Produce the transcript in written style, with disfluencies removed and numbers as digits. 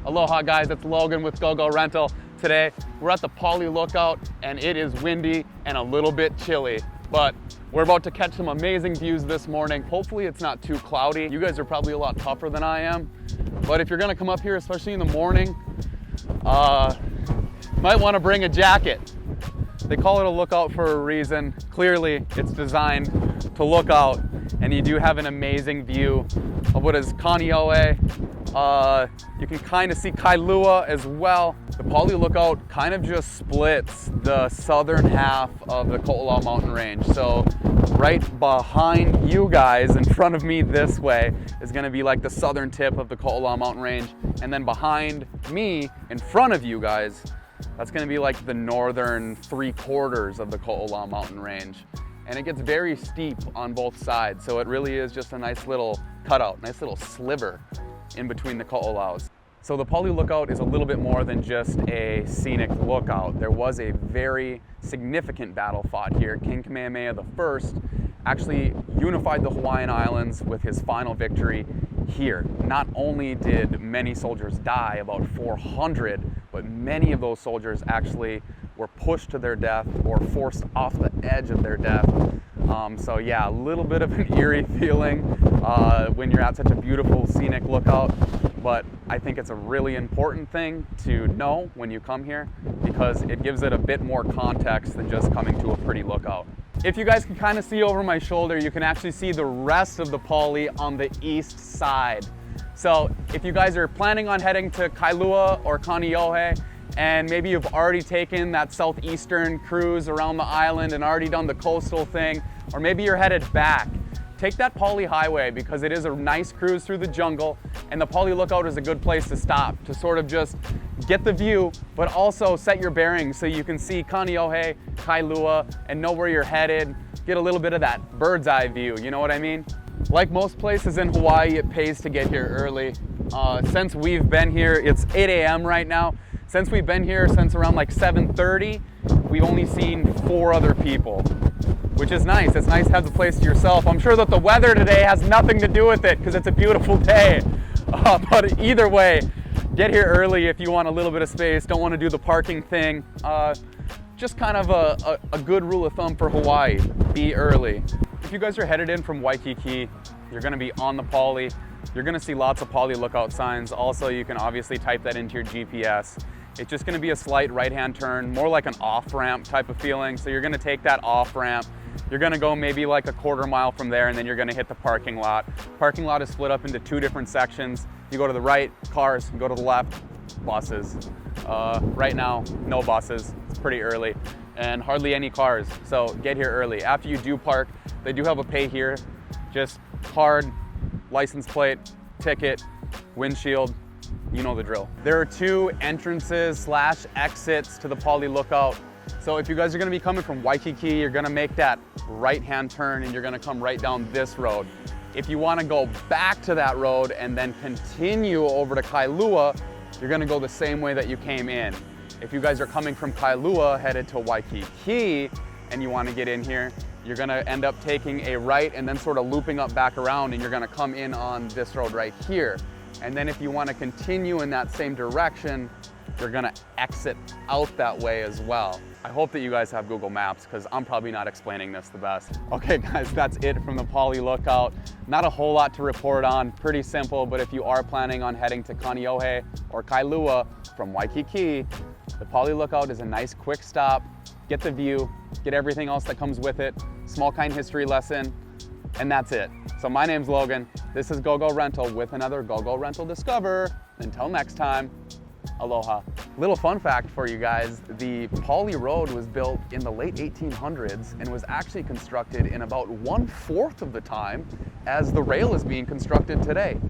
Aloha guys, it's Logan with GoGo Rental. Today, we're at the Pali Lookout and it is windy and a little bit chilly, but we're about to catch some amazing views this morning. Hopefully it's not too cloudy. You guys are probably a lot tougher than I am, but if you're gonna come up here, especially in the morning, might wanna bring a jacket. They call it a lookout for a reason. Clearly, it's designed to look out, and you do have an amazing view of what is Kaneohe. You can kind of see Kailua as well. The Pali Lookout kind of just splits the southern half of the Koolau mountain range. So right behind you guys, in front of me this way, is gonna be like the southern tip of the Koolau mountain range. And then behind me, in front of you guys, that's gonna be like the northern 3/4 of the Koolau mountain range. And it gets very steep on both sides. So it really is just a nice little cutout, nice little sliver in between the Ko'olaus. So the Pali Lookout is a little bit more than just a scenic lookout. There was a very significant battle fought here. King Kamehameha I actually unified the Hawaiian Islands with his final victory here. Not only did many soldiers die, about 400, but many of those soldiers actually were pushed to their death or forced off the edge of their death. So yeah, a little bit of an eerie feeling when you're at such a beautiful scenic lookout, but I think it's a really important thing to know when you come here because it gives it a bit more context than just coming to a pretty lookout. If you guys can kind of see over my shoulder, you can actually see the rest of the Pali on the east side. So if you guys are planning on heading to Kailua or Kaneohe, and maybe you've already taken that southeastern cruise around the island and already done the coastal thing, or maybe you're headed back, take that Pali Highway because it is a nice cruise through the jungle, and the Pali Lookout is a good place to stop, to sort of just get the view, but also set your bearings so you can see Kaneohe, Kailua, and know where you're headed, get a little bit of that bird's eye view, you know what I mean? Like most places in Hawaii, it pays to get here early. Since we've been here, it's 8 a.m. right now. Since we've been here since around like 7:30, we've only seen 4 other people, which is nice. It's nice to have the place to yourself. I'm sure that the weather today has nothing to do with it because it's a beautiful day. But either way, get here early if you want a little bit of space, don't want to do the parking thing. Just kind of a good rule of thumb for Hawaii, be early. If you guys are headed in from Waikiki, you're gonna be on the Pali. You're gonna see lots of Pali Lookout signs. Also, you can obviously type that into your GPS. It's just gonna be a slight right-hand turn, more like an off-ramp type of feeling. So you're gonna take that off-ramp. You're gonna go maybe like a 1/4 mile from there, and then you're gonna hit the parking lot. Parking lot is split up into 2 different sections. You go to the right, cars, you go to the left, buses. Right now, no buses, it's pretty early, and hardly any cars, so get here early. After you do park, they do have a pay here, just card, license plate, ticket, windshield, you know the drill. There are 2 entrances / exits to the Pali Lookout. So if you guys are gonna be coming from Waikiki, you're gonna make that right-hand turn and you're gonna come right down this road. If you wanna go back to that road and then continue over to Kailua, you're gonna go the same way that you came in. If you guys are coming from Kailua headed to Waikiki and you wanna get in here, you're gonna end up taking a right and then sort of looping up back around, and you're gonna come in on this road right here. And then if you wanna continue in that same direction, you're gonna exit out that way as well. I hope that you guys have Google Maps because I'm probably not explaining this the best. Okay guys, that's it from the Pali Lookout. Not a whole lot to report on, pretty simple, but if you are planning on heading to Kaneohe or Kailua from Waikiki, the Pali Lookout is a nice quick stop. Get the view, get everything else that comes with it, small kind history lesson, and that's it. So my name's Logan. This is GoGo Rental with another GoGo Rental Discover. Until next time, aloha. Little fun fact for you guys, the Pali Road was built in the late 1800s and was actually constructed in about 1/4 of the time as the rail is being constructed today.